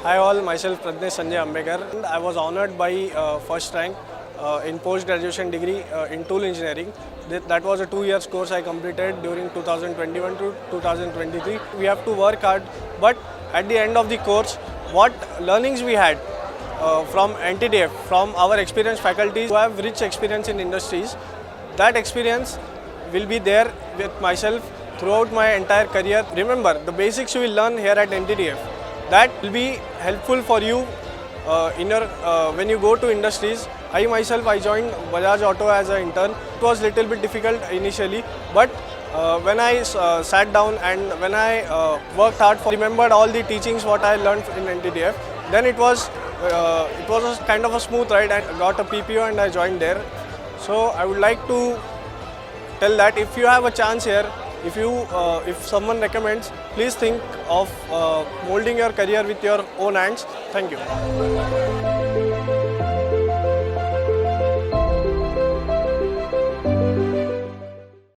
Hi all, myself Pradnyesh Ambekar. And I was honored by first rank in postgraduation degree in tool engineering. That was a 2 years course I completed during 2021 to 2023. We have to work hard, but at the end of the course, what learnings we had from NTTF, from our experienced faculties who have rich experience in industries, that experience will be there with myself throughout my entire career. Remember, the basics you will learn here at NTTF. That will be helpful for you when you go to industries. I joined Bajaj Auto as an intern. It was a little bit difficult initially, but when I sat down and when I worked hard remembered all the teachings what I learned in NTTF, then it was a kind of a smooth ride. I got a PPO and I joined there. So I would like to tell that if you have a chance here, if someone recommends, please think of molding your career with your own hands. Thank you.